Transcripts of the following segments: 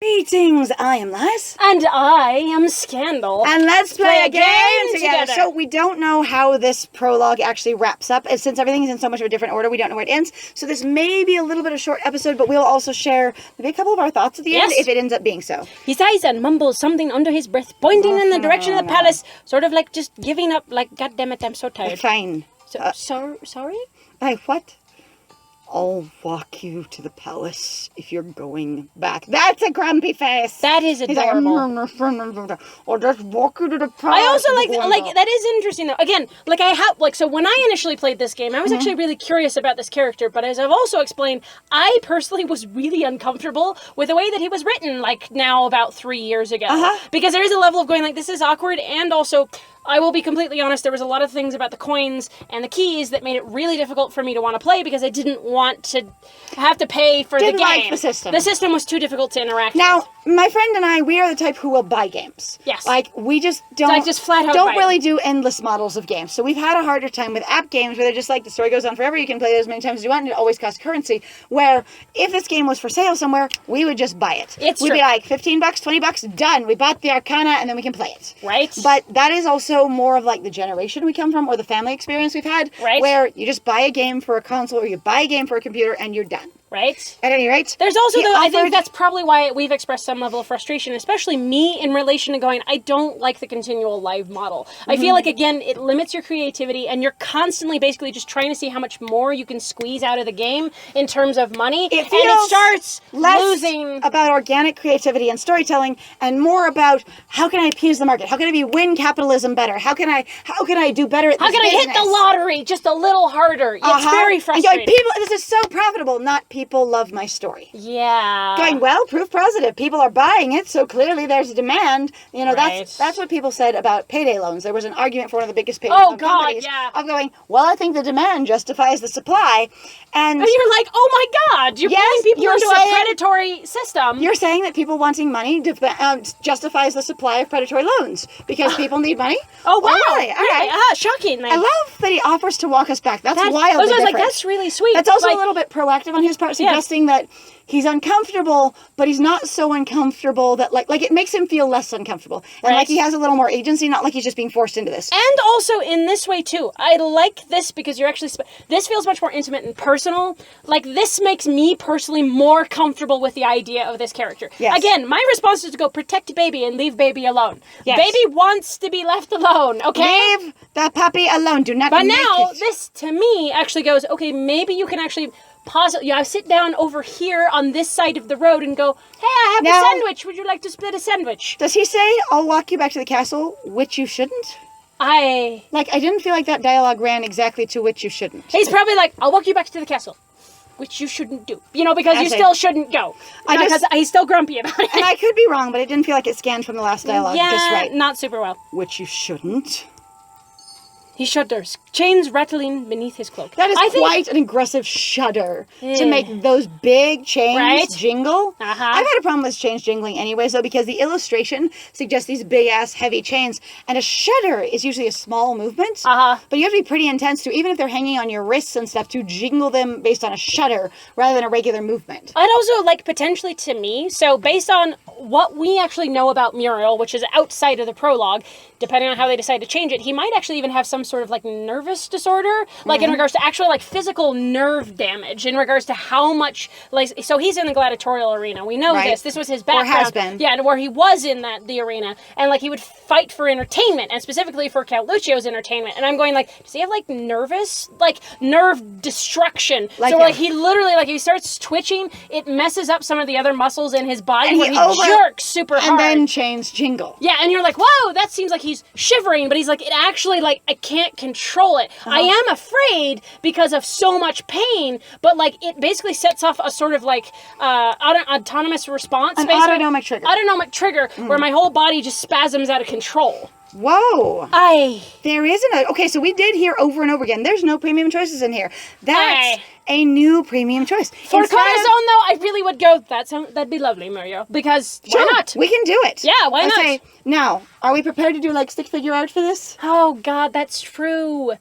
Greetings, I am Liz. And I am Scandal. And let's play a game together. So we don't know how this prologue actually wraps up. And since everything is in so much of a different order, we don't know where it ends. So this may be a little bit of a short episode, but we'll also share maybe a couple of our thoughts at the end if it ends up being so. He sighs and mumbles something under his breath, pointing in the direction of the palace, sort of like just giving up, like, goddammit, I'm so tired. Fine. Sorry? What? I'll walk you to the palace if you're going back. That's a grumpy face. That is adorable. I'll just walk you to the palace. I also like that is interesting though. Again, so when I initially played this game, I was actually really curious about this character, but as I've also explained, I personally was really uncomfortable with the way that he was written, like now about 3 years ago. Because there is a level of going like, this is awkward, and also, I will be completely honest, there was a lot of things about the coins and the keys that made it really difficult for me to want to play because I didn't want to have to pay for the game. Like the system. The system was too difficult to interact with. Now, my friend and I, we are the type who will buy games. Yes. Like, we just don't, just flat out don't really do endless models of games. So we've had a harder time with app games where they're just like, the story goes on forever, you can play it as many times as you want, and it always costs currency. Where, if this game was for sale somewhere, we would just buy it. We'd be like, $15, $20, done. We bought the Arcana, and then we can play it. Right. But that is also more of like the generation we come from, or the family experience we've had. Right. Where you just buy a game for a console, or you buy a game for a computer, and you're done. Right. At any rate, there's also, I think that's probably why we've expressed some level of frustration, especially me, in relation to going, I don't like the continual live model. I feel like, again, it limits your creativity, and you're constantly basically just trying to see how much more you can squeeze out of the game in terms of money, and it starts losing about organic creativity and storytelling, and more about how can I appease the market? How can I win capitalism better? How can I do better at this How can I hit the lottery just a little harder? It's very frustrating. This is so profitable, not people love my story. Yeah. Going, well, proof positive. People are buying it, so clearly there's a demand. You know, that's what people said about payday loans. There was an argument for one of the biggest payday loan companies of going, well, I think the demand justifies the supply. And you're like, oh my God, you're pulling people into a predatory system. You're saying that people wanting money justifies the supply of predatory loans because people need money? Oh, wow. Oh, really? All right. Shocking. I love that he offers to walk us back. That's wild. I was like, that's really sweet. That's also a little bit proactive on his part, suggesting that he's uncomfortable, but he's not so uncomfortable that like it makes him feel less uncomfortable. And like he has a little more agency, not like he's just being forced into this. And also in this way too, I like this because you're actually, this feels much more intimate and personal. Like this makes me personally more comfortable with the idea of this character. Yes. Again, my response is to go protect baby and leave baby alone. Yes. Baby wants to be left alone, okay? Leave the puppy alone. Do not But now, this to me actually goes, okay, maybe you can actually pause it. Yeah, sit down over here on this side of the road and go, hey, I have a sandwich. Would you like to split a sandwich? Does he say, I'll walk you back to the castle, which you shouldn't? I didn't feel like that dialogue ran exactly to which you shouldn't. He's probably like, I'll walk you back to the castle, which you shouldn't do. You know, because you still shouldn't go. Because he's still grumpy about it. And I could be wrong, but it didn't feel like it scanned from the last dialogue just right. Yeah, not super well. Which you shouldn't. He shudders, chains rattling beneath his cloak. That is quite an aggressive shudder to make those big chains jingle. I've had a problem with chains jingling anyways, though, because the illustration suggests these big-ass heavy chains, and a shudder is usually a small movement. But you have to be pretty intense, even if they're hanging on your wrists and stuff, to jingle them based on a shudder rather than a regular movement. I'd also like, potentially to me, so based on what we actually know about Muriel, which is outside of the prologue, depending on how they decide to change it, he might actually even have some sort of like nervous disorder, like in regards to actual like physical nerve damage, in regards to how much, like, so he's in the gladiatorial arena. We know this was his background. Or has been. Yeah, and where he was in the arena, and like he would fight for entertainment, and specifically for Count Lucio's entertainment. And I'm going like, does he have like nerve destruction? So like he literally, like, he starts twitching, it messes up some of the other muscles in his body, and he jerks super hard. And then chains jingle. Yeah, and you're like, whoa, that seems like he's shivering, but he's like, it actually, like, I can't control it. I am afraid because of so much pain, but like it basically sets off a sort of like autonomous response. An autonomic trigger. Autonomic trigger where my whole body just spasms out of control. Whoa. There isn't a... Okay, so we did hear over and over again, there's no premium choices in here. That's a new premium choice. For Corazón, though, I really would go, that'd be lovely, Muriel, because why not? We can do it. Yeah, why not? Now, are we prepared to do, like, stick figure art for this? Oh, God, that's true.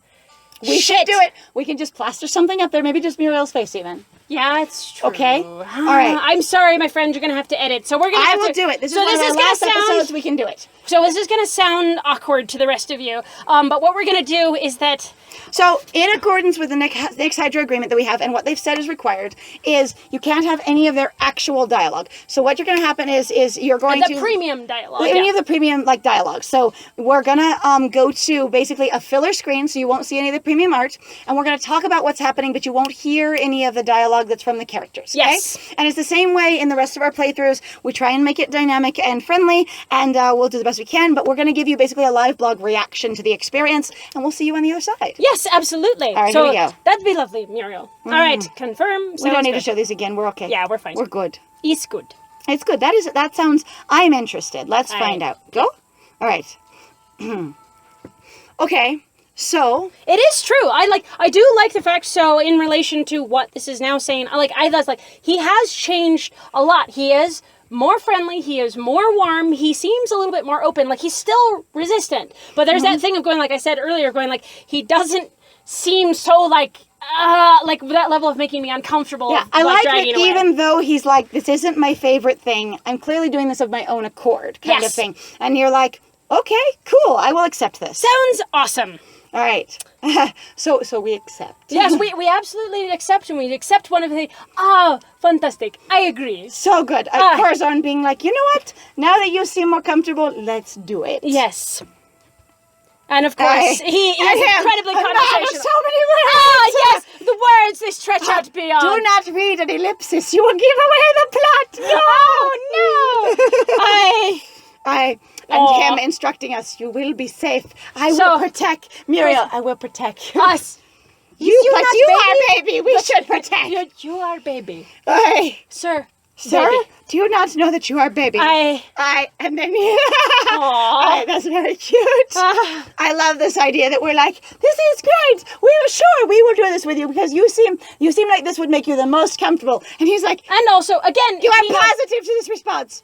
We should do it. We can just plaster something up there, maybe just Muriel's face, even. Yeah, it's true. Okay? All right. I'm sorry, my friend, you're going to have to edit. So we're going to I will do it. This is one of our last episodes. We can do it. So this is going to sound awkward to the rest of you. But what we're going to do is that... So, in accordance with the Next Hydra agreement that we have, and what they've said is required, is you can't have any of their actual dialogue. So what you're going to happen is you're going to... The premium dialogue. Any of the premium, dialogue. So we're going to go to basically a filler screen, so you won't see any of the premium art, and we're going to talk about what's happening, but you won't hear any of the dialogue that's from the characters. Okay? Yes. And it's the same way in the rest of our playthroughs. We try and make it dynamic and friendly, and we'll do the best we can, but we're going to give you basically a live blog reaction to the experience, and we'll see you on the other side. Yes, absolutely. All right, so here we go. That'd be lovely, Muriel. All right, confirm. We don't need to show these again. We're okay. Yeah, we're fine. We're good. It's good. It's good. That sounds... I'm interested. Let's find out. Go? All right. Okay. So it is true. I do like the fact. So in relation to what this is now saying, he has changed a lot. He is more friendly. He is more warm. He seems a little bit more open. Like, he's still resistant, but there's that thing of going, like I said earlier, going like he doesn't seem so like that level of making me uncomfortable. Yeah, I like that away. Even though he's like, this isn't my favorite thing, I'm clearly doing this of my own accord kind of thing. And you're like, okay, cool, I will accept this. Sounds awesome. All right. So we accept. Yes, we absolutely accept, and we accept one of the... fantastic. I agree. So good. Corazón being like, you know what? Now that you seem more comfortable, let's do it. Yes. And of course, he is incredibly conversational. So many words. Yes, the words they stretch out beyond. Do not read an ellipsis. You will give away the plot. No. Oh, no. And him instructing us, you will be safe. I will protect. Muriel, I will protect us. You are baby. We should protect. You are baby. Sir, baby. Do you not know that you are baby? And then that's very cute. I love this idea that we're like, this is great. We will do this with you because you seem like this would make you the most comfortable. And he's like, and also, again, you are positive to this response.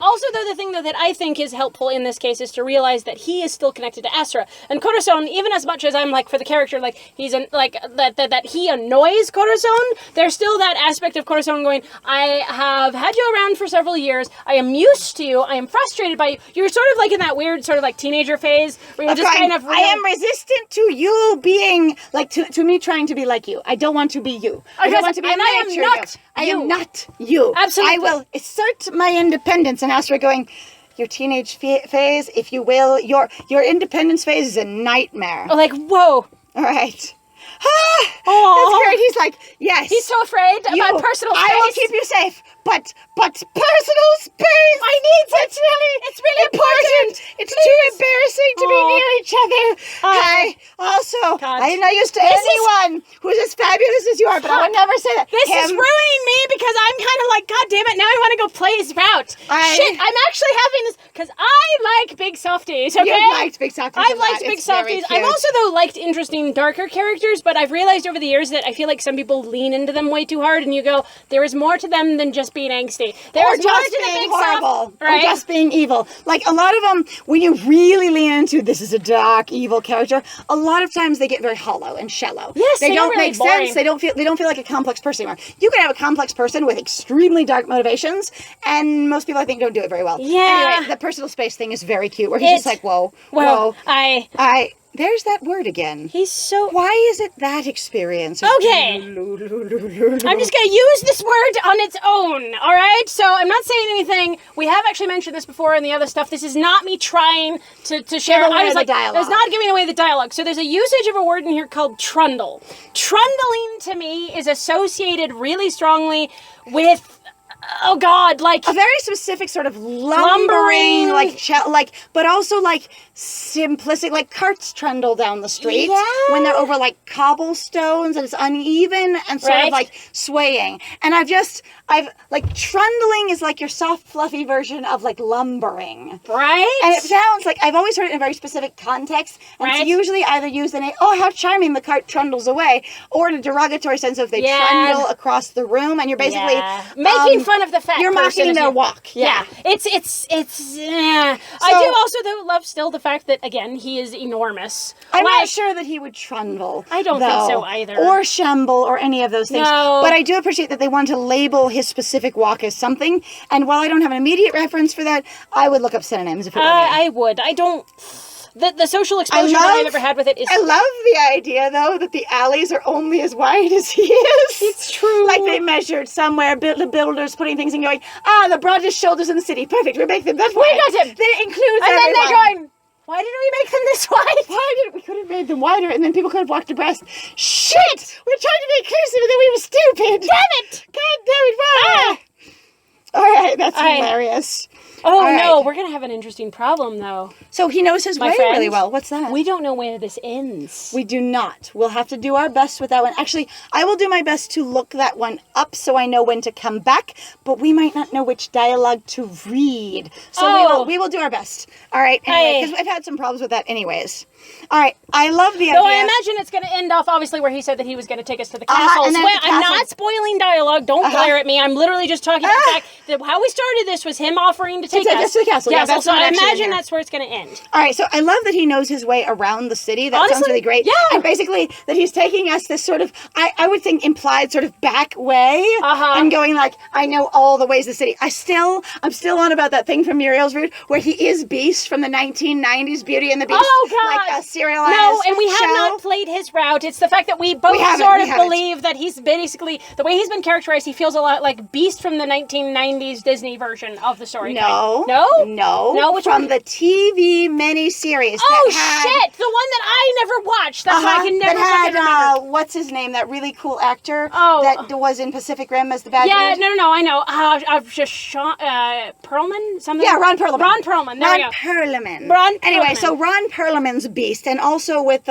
Also, though, the thing that I think is helpful in this case is to realize that he is still connected to Astra. And Corazón, even as much as I'm like, for the character, like, he's that he annoys Corazón, there's still that aspect of Corazón going, I have had you around for several years. I am used to you. I am frustrated by you. You're sort of like in that weird sort of like teenager phase where you're just kind of... I am resistant to you being, like, to me trying to be like you. I don't want to be you. I don't want to be a miniature you. I am not you. Absolutely. I will assert my independence. And Astra going, your teenage phase, if you will, your independence phase is a nightmare. Oh, like, whoa. All right. That's great. He's like, yes. He's so afraid of my personal space. I will keep you safe, but personal space. I need it. It's really important. It's too embarrassing to be near each other. I'm not used to anyone who's as fabulous as you are, but I would never say that. This is ruining me because I'm kind of like, God damn it, now I want to go play Sprout. Shit, I'm actually having this because I like big softies, okay? You've liked big softies. I've liked big softies. I've also, though, liked interesting, darker characters, but I've realized over the years that I feel like some people lean into them way too hard, and you go, there is more to them than just being angsty. There's more to the big horrible, right? Or just being evil. Like, a lot of them, when you really lean into this is a dark, evil character, a lot of times they get very hollow and shallow. Yes, they don't really make boring. sense. They don't feel like a complex person anymore. You can have a complex person with extremely dark motivations, and most people, I think, don't do it very well. Yeah. Anyway, the personal space thing is very cute, where he's just like, whoa. There's that word again. He's so... Why is it that experience? Okay. I'm just going to use this word on its own, all right? So I'm not saying anything. We have actually mentioned this before in the other stuff. This is not me trying to share. I was like, it's not giving away the dialogue. So there's a usage of a word in here called trundle. Trundling, to me, is associated really strongly with... Oh God! Like a very specific sort of lumbering, but also like simplistic, like carts trundle down the street when they're over like cobblestones and it's uneven and sort of like swaying. And I've like trundling is like your soft, fluffy version of like lumbering, right? And it sounds like I've always heard it in a very specific context, and it's usually either used in how charming the cart trundles away, or in a derogatory sense of they trundle across the room, and you're basically making fun fun of the fat You're person. mocking their walk. Yeah. It's I do also though love still the fact that again he is enormous. I'm not sure that he would trundle. I don't think so either. Or shamble or any of those things. No. But I do appreciate that they want to label his specific walk as something. And while I don't have an immediate reference for that, I would look up synonyms if it were me. I would. I don't. The social exposure that I've ever had with it is... I love the idea, though, that the alleys are only as wide as he is. It's true. Like they measured somewhere, the builders putting things and going, the broadest shoulders in the city. Perfect, we make them that wide. We got him. Then it includes and everyone. then they're going, why didn't we make them this wide? We could have made them wider, and then people could have walked abreast. Shit! We're trying to be inclusive, and then we were stupid. Damn it! God damn it, why? All right, that's hilarious. Oh, All no, right. we're going to have an interesting problem, though. So he knows his way really well. What's that? We don't know where this ends. We do not. We'll have to do our best with that one. Actually, I will do my best to look that one up so I know when to come back, but we might not know which dialogue to read. So we will do our best. All right, anyway, because I've had some problems with that anyways. All right, I love the idea. So I imagine it's going to end off, obviously, where he said that he was going to take us to the castle. And then the I'm castle. not spoiling dialogue. Don't glare at me. I'm literally just talking about the fact that how we started this was him offering to take us to the castle. Yeah, that's so not I actually imagine in here. that's where it's going to end. All right, so I love that he knows his way around the city. That sounds really great. Yeah. And basically that he's taking us this sort of, I would think, implied sort of back way. And going like, I know all the ways of the city. I'm still on about that thing from Muriel's route where he is Beast from the 1990s Beauty and the Beast. Oh, God. Like a serialized No, and we have show. not played his route. It's the fact that we both believe that he's basically, the way he's been characterized, he feels a lot like Beast from the 1990s Disney version of the story. No. Which from one? the TV miniseries. Oh, shit! The one that I never watched. That's why I can never fucking remember. What's his name? That really cool actor that was in Pacific Rim as the bad Yeah, dude? no, I know. Just Sean, Perlman? Something? Yeah, Ron Perlman. Ron Perlman, there we go. Perlman. Anyway, so Ron Perlman's Beast, and also with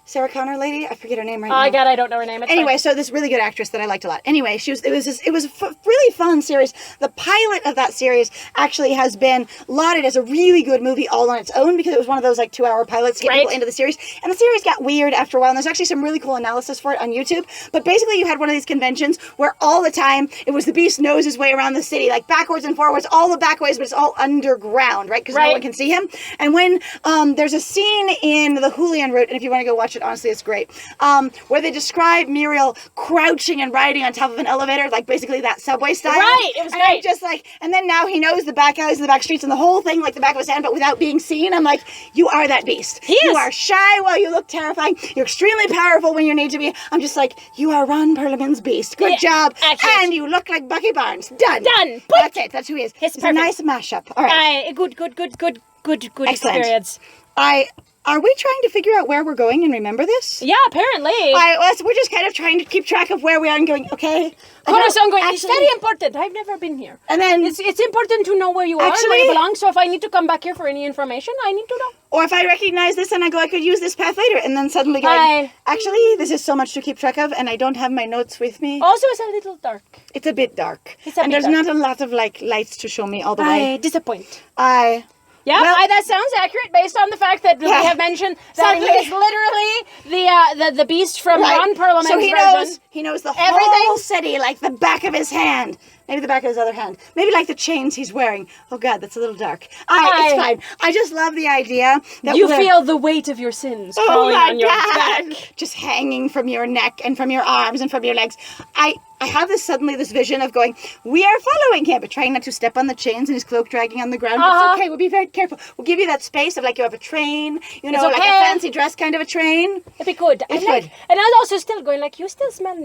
Sarah Connor lady, I forget her name right now. Oh, God, I don't know her name. It's anyway, fine. so this really good actress that I liked a lot. Anyway, it was a really fun series. The pilot of that series actually has been lauded as a really good movie all on its own because it was one of those like 2-hour pilots to get people into the series. And the series got weird after a while, and there's actually some really cool analysis for it on YouTube. But basically, you had one of these conventions where all the time it was the Beast knows his way around the city, like backwards and forwards, all the back ways, but it's all underground, right? Because no one can see him. And when there's a scene in the Julian route, and if you want to go watch it, honestly, it's great. Where they describe Muriel crouching and riding on top of an elevator, like basically that subway style. Right, it was and great. I'm just like, and then now he knows the back alleys and the back streets and the whole thing like the back of his hand, but without being seen. I'm like, you are that Beast. You are shy while you look terrifying. You're extremely powerful when you need to be. I'm just like, you are Ron Perlman's Beast. Good job. Accurate. And you look like Bucky Barnes. Done. That's it. That's who he is. It's a nice mashup. All right. Good Excellent. experience. Are we trying to figure out where we're going and remember this? Yeah, apparently. We're just kind of trying to keep track of where we are and going, okay. Corazón going, it's very important. I've never been here. And then... It's important to know where you are and where you belong, so if I need to come back here for any information, I need to know. Or if I recognize this and I go, I could use this path later, and then suddenly going, actually, this is so much to keep track of, and I don't have my notes with me. Also, it's a little dark. It's a bit dark. And there's not a lot of, lights to show me all the way. Disappoint. Yeah, that sounds accurate based on the fact that we have mentioned that he is literally the Beast from Ron Perlman's version. He knows the whole city like the back of his hand. Maybe the back of his other hand. Maybe like the chains he's wearing. Oh, God, that's a little dark. It's fine. I just love the idea that you feel the weight of your sins crawling on your back. Just hanging from your neck and from your arms and from your legs. I have this vision of going, we are following him, but trying not to step on the chains and his cloak dragging on the ground. It's okay. We'll be very careful. We'll give you that space of like you have a train, like a fancy dress kind of a train. It'd be good. It's good. And I'm also still going like, you smell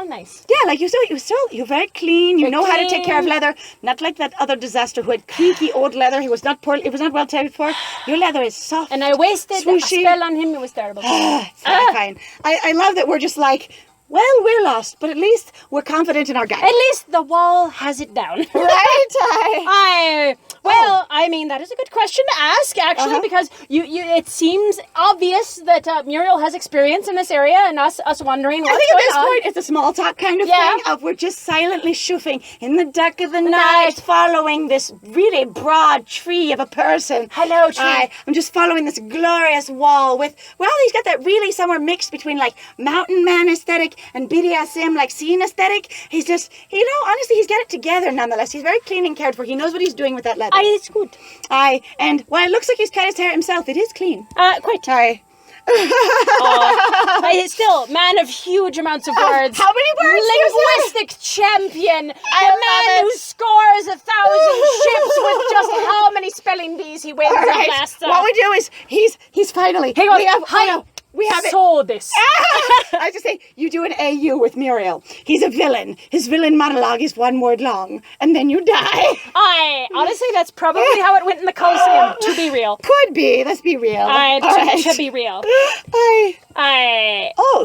nice. Yeah, like you're very clean. You know how to take care of leather. Not like that other disaster who had creaky old leather. It was not well cared for. Your leather is soft. And I wasted a spell on him. It was terrible. Fine. I love that we're just like, well, we're lost, but at least we're confident in our guide. At least the wall has it down. Right? Well, I mean, that is a good question to ask, actually, because it seems obvious that Muriel has experience in this area, and us wondering what's going on. I think at this point, it's a small talk kind of thing of we're just silently shoofing in the dark of the night, following this really broad tree of a person. Hello, tree. I'm just following this glorious wall with, well, he's got that really somewhere mixed between, like, mountain man aesthetic and BDSM, like, scene aesthetic. He's just, honestly, he's got it together nonetheless. He's very clean and cared for. He knows what he's doing with that leather. Aye, it's good. Aye, and while it looks like he's cut his hair himself, it is clean. Quite. Aye. Still, man of huge amounts of words. How many words? Linguistic champion. A man who scores 1,000 ships with just how many spelling bees he wins at last. What we do is, he's finally... He goes, we have it. So this. I just say, you do an AU with Muriel. He's a villain. His villain monologue is 1 word long, and then you die. Honestly, that's probably how it went in the Coliseum, to be real. Could be. Let's be real. To be real.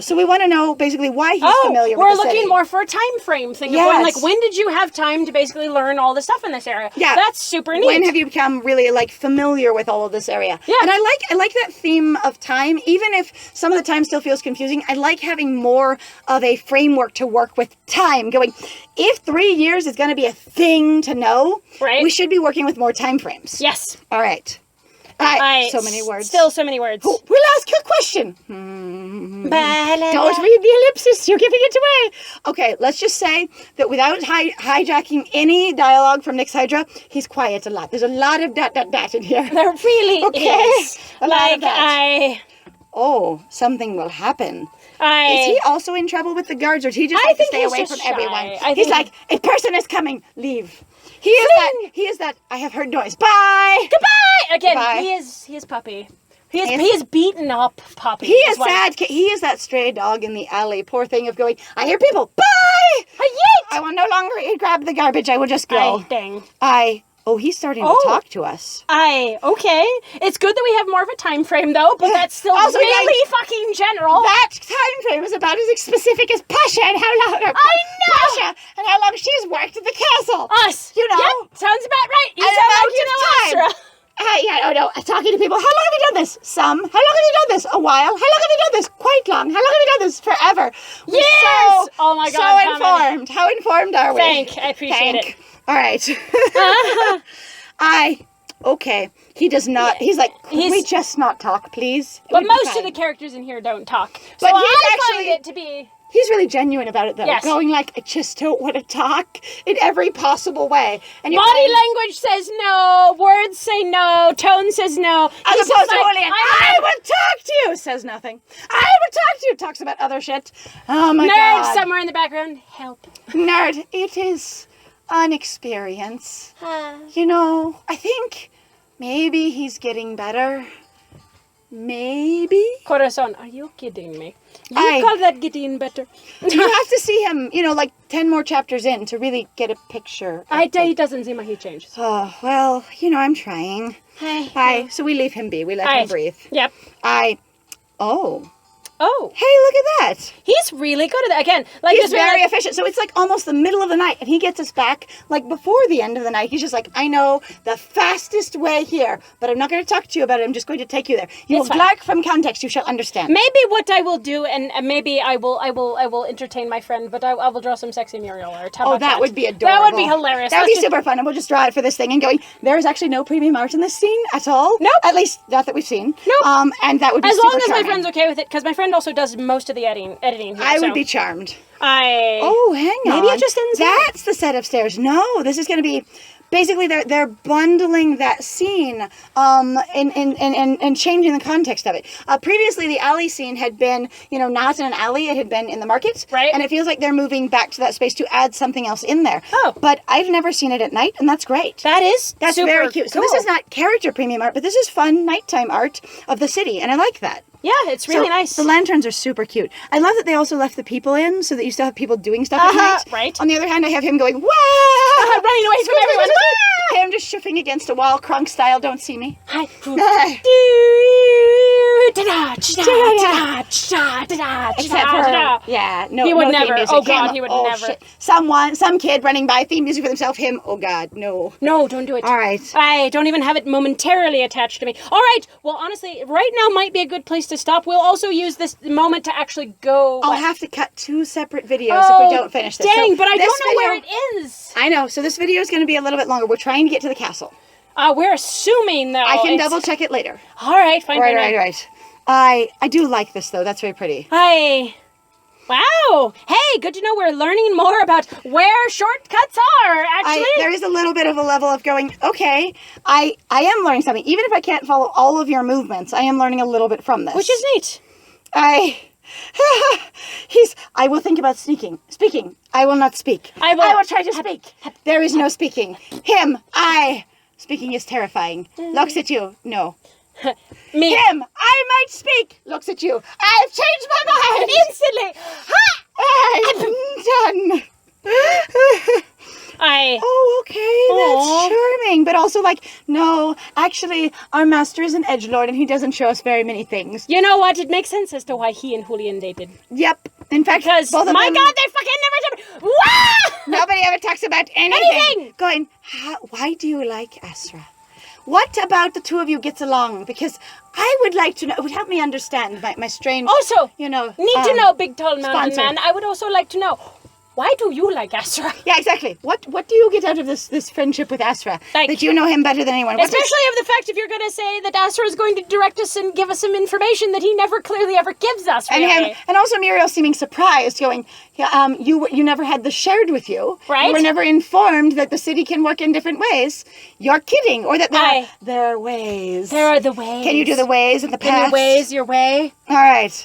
So we want to know basically why he's familiar with the we're looking city. More for a time frame thing. Yes. Of going, like, when did you have time to basically learn all the stuff in this area? Yeah. That's super neat. When have you become really, like, familiar with all of this area? Yeah. And I like that theme of time, even if some of the time still feels confusing. I like having more of a framework to work with time. Going, if 3 years is going to be a thing to know, we should be working with more time frames. Yes. All right. So many words. Still so many words. We'll ask you a question. Don't read the ellipsis. You're giving it away. Okay, let's just say that without hijacking any dialogue from Nick's Hydra, he's quiet a lot. There's a lot of ... in here. There really is. A lot of that. Something will happen. Is he also in trouble with the guards, or does he just like to stay away from everyone? He's like, a person is coming. Leave. He is that. I have heard noise. Bye. Goodbye. Again, Goodbye. he is puppy. He is beaten up puppy. He is sad. He is that stray dog in the alley. Poor thing of going, I hear people. Bye. I will no longer grab the garbage. I will just go. Dang. He's starting to talk to us. Okay. It's good that we have more of a time frame, though, but that's still also, really fucking general. That time frame is about as specific as Pasha and how long... Pasha and how long she's worked at the castle. Us. You know? Yep, sounds about right. You sound like you know Astra. Talking to people. How long have you done this? Some. How long have you done this? A while. How long have you done this? Quite long. How long have you done this? Forever. Yes! Oh my God. So informed. How informed are we? I appreciate it. All right. Okay. He does not. He's like, could we just not talk, please? But most of the characters in here don't talk. So but I find it to be... He's really genuine about it, though. Yes. Going like, I just don't want to talk in every possible way. And body language says no. Words say no. Tone says no. As opposed to Julian, I will talk to you, says nothing. I will talk to you, talks about other shit. Oh my God. Nerd somewhere in the background. Help. Nerd. It is an experience. I think maybe he's getting better. Maybe? Corazón, are you kidding me? You call that getting better? You have to see him, like 10 more chapters in to really get a picture. He doesn't seem like he changed. Oh, well, I'm trying. Hi. So we leave him be. We let him breathe. Yep. Oh. Hey, look at that. He's really good at that. Again, he's very efficient. So it's like almost the middle of the night, and he gets us back like before the end of the night. He's just like, I know the fastest way here, but I'm not going to talk to you about it. I'm just going to take you there. You will glark from context. You shall understand. Maybe what I will do, and maybe I will entertain my friend, but I will draw some sexy Muriel art. How about that would be adorable. That would be hilarious. That would be super fun, and we'll just draw it for this thing and going, there is actually no premium art in this scene at all. Nope. At least not that we've seen. Nope. And that would be as super long as charming. my friend's okay with it, because my friend also does most of the editing here. I would be charmed. Hang on. Maybe it just ends. That's the set upstairs. No, this is going to be. Basically, they're bundling that scene and changing the context of it. Previously, the alley scene had been, not in an alley. It had been in the market. Right. And it feels like they're moving back to that space to add something else in there. Oh. But I've never seen it at night, and that's great. That's super very cute. Cool. So this is not character premium art, but this is fun nighttime art of the city, and I like that. Yeah, it's really nice. The lanterns are super cute. I love that they also left the people in so that you still have people doing stuff at night. Right. On the other hand, I have him going, wah! Running away from everyone. I'm just shuffling against a wall, Crunk style, don't see me. Hi. Except for, yeah, no, he would no never. theme music. Oh God, him, he would oh, never. Shit. Some kid running by, theme music for themselves, him, oh God, no. No, don't do it. All right. I don't even have it momentarily attached to me. All right, well, honestly, right now might be a good place to stop. We'll also use this moment to actually go... I'll have to cut 2 separate videos if we don't finish this. Dang, so but I don't know video, where it is. I know, so this video is going to be a little bit longer. We're trying to get to the castle. We're assuming, though. I can double check it later. All right, fine. Right. I do like this, though. That's very pretty. Wow. Hey, good to know we're learning more about where shortcuts are, actually. There is a little bit of a level of going, okay, I am learning something. Even if I can't follow all of your movements, I am learning a little bit from this. Which is neat. I will think about speaking. I will not speak. I will try to speak. There is no speaking. Speaking is terrifying. Looks at you. No. Me. Him. I might speak. Looks at you. I've changed my mind. Instantly. I'm done. Oh, okay. That's charming. But also no, actually, our master is an edgelord and he doesn't show us very many things. You know what? It makes sense as to why he and Julian dated. Yep. In fact, because, both of my them, God, they fucking never... Wah! Nobody ever talks about anything. Going, why do you like Astra? What about the two of you gets along? Because I would like to know. It would help me understand my strange... Also, need to know, big tall mountain sponsor. man. I would also like to know... Why do you like Astra? Yeah, exactly. What do you get out of this friendship with Astra? That you know him better than anyone? Especially of the fact if you're going to say that Astra is going to direct us and give us some information that he never clearly ever gives us. Really. And also Muriel seeming surprised, going, you never had this shared with you. Right. You were never informed that the city can work in different ways. You're kidding. Or that there are ways. There are the ways. Can you do the ways and the paths? Can you ways your way? All right.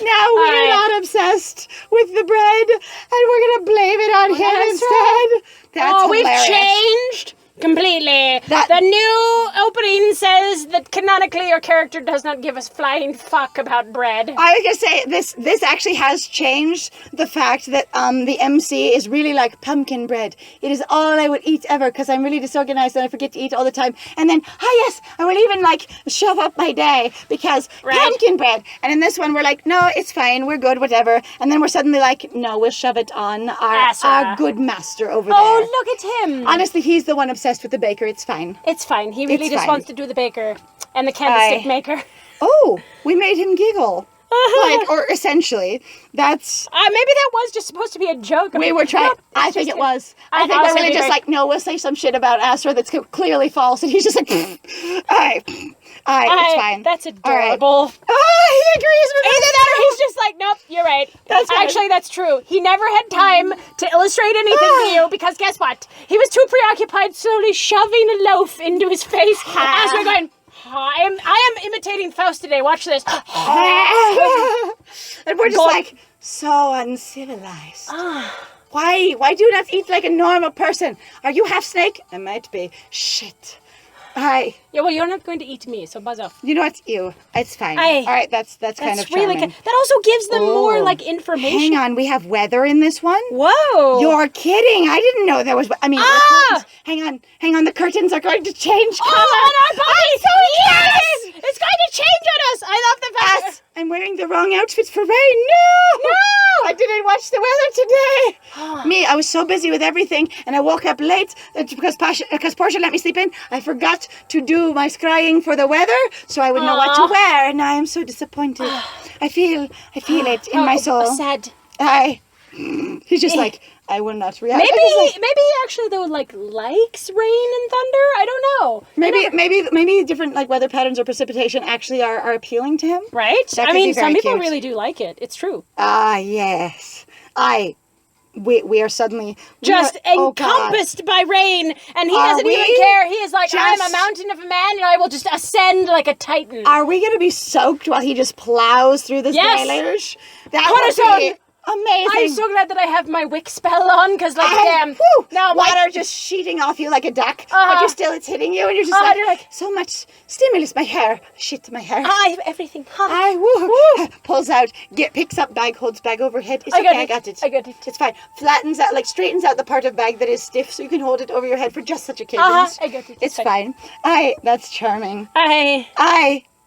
Now we're not obsessed with the bread, and we're gonna blame it on him instead. That's hilarious. We've changed completely. The new opening says that canonically your character does not give us flying fuck about bread. I was gonna say this actually has changed the fact that the MC is really like pumpkin bread. It is all I would eat ever because I'm really disorganized and I forget to eat all the time. And then yes, I will even shove up my day because pumpkin bread. And in this one we're like, no, it's fine, we're good, whatever. And then we're suddenly like, no, we'll shove it on our good master over there. Oh, look at him. Honestly, he's the one obsessed with the baker. It's fine. It's fine. He really just wants to do the baker and the candlestick maker. Oh, we made him giggle. Or essentially, that's... maybe that was just supposed to be a joke. We were trying... I think it was. I think we're really just no, we'll say some shit about Astra that's clearly false, and he's just like, it's fine. That's adorable. Right. Oh, he agrees with either that or he's just like, nope, you're right. Actually, that's true. He never had time to illustrate anything to you, because guess what? He was too preoccupied slowly shoving a loaf into his face as we're going... I am imitating Faust today. Watch this. And we're just so uncivilized. Why do you not eat like a normal person? Are you half snake? I might be. Shit. Yeah, well, you're not going to eat me, so buzz off. You know what? It's fine. All right, that's kind of charming. Really good. That also gives them more information. Hang on, we have weather in this one? Whoa. You're kidding. I didn't know there was... the curtains. Hang on, the curtains are going to change color. On our bodies. I'm so excited. It's going to change on us. I love the fact I'm wearing the wrong outfits for rain. No! I didn't watch the weather today. I was so busy with everything, and I woke up late because Portia let me sleep in. I forgot to do my scrying for the weather, so I would know what to wear, and I am so disappointed. I feel it in my soul. Sad. He's just I will not react. Maybe he actually though likes rain and thunder. I don't know. Maybe different weather patterns or precipitation actually are appealing to him. Right? I mean, some people really do like it. It's true. Yes. We are suddenly just encompassed by rain, and he doesn't even care. He is like, I'm a mountain of a man, and I will just ascend like a titan. Are we going to be soaked while he just plows through this deluge? Corazón! Amazing. I'm so glad that I have my wick spell on, because, like, damn. Woo, now water just sheeting off you like a duck, but it's hitting you, and you're just you're like, so much stimulus. My hair. Shit, my hair. I have everything. Pulls out, picks up bag, holds bag overhead. It's I okay, I got it. I got it. It's fine. Flattens out, like straightens out the part of bag that is stiff so you can hold it over your head for just such occasions. I got it. It's fine. That's charming.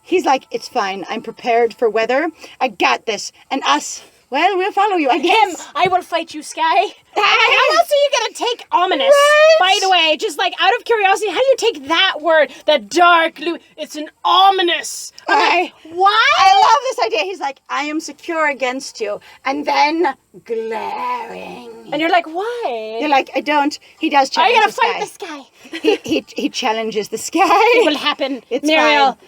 He's like, it's fine. I'm prepared for weather. I got this. And us, well, we'll follow you, I guess. I will fight you, Sky. How else are you going to take ominous? Right? By the way, just like out of curiosity, how do you take that word, the dark blue? It's an ominous. Why? I love this idea. He's like, I am secure against you. And then glaring. And you're like, why? You're like, I don't. He does challenge I gotta the fight sky. the sky. He challenges the sky. It will happen. It's Muriel. fine.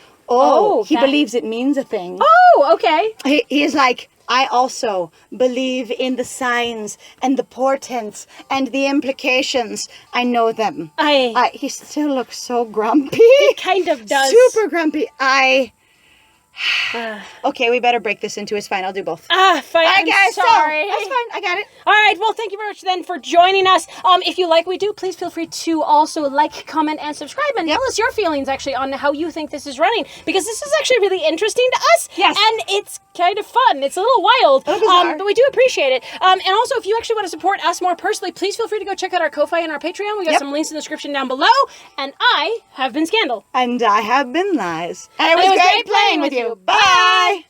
He believes it means a thing. Oh, okay. He is like, I also believe in the signs and the portents and the implications. I know them. He still looks so grumpy. He kind of does. Super grumpy. Okay, we better break this into. It's fine. I'll do both. Fine. I'm sorry. So, that's fine. I got it. All right. Well, thank you very much then for joining us. If you like what we do, please feel free to also like, comment, and subscribe, and tell us your feelings actually on how you think this is running, because this is actually really interesting to us. Yes. And it's kind of fun. It's a little wild. But we do appreciate it. And also, if you actually want to support us more personally, please feel free to go check out our Ko-Fi and our Patreon. We got some links in the description down below. And I have been Scandal. And I have been Lies. And it was great playing with you. Bye.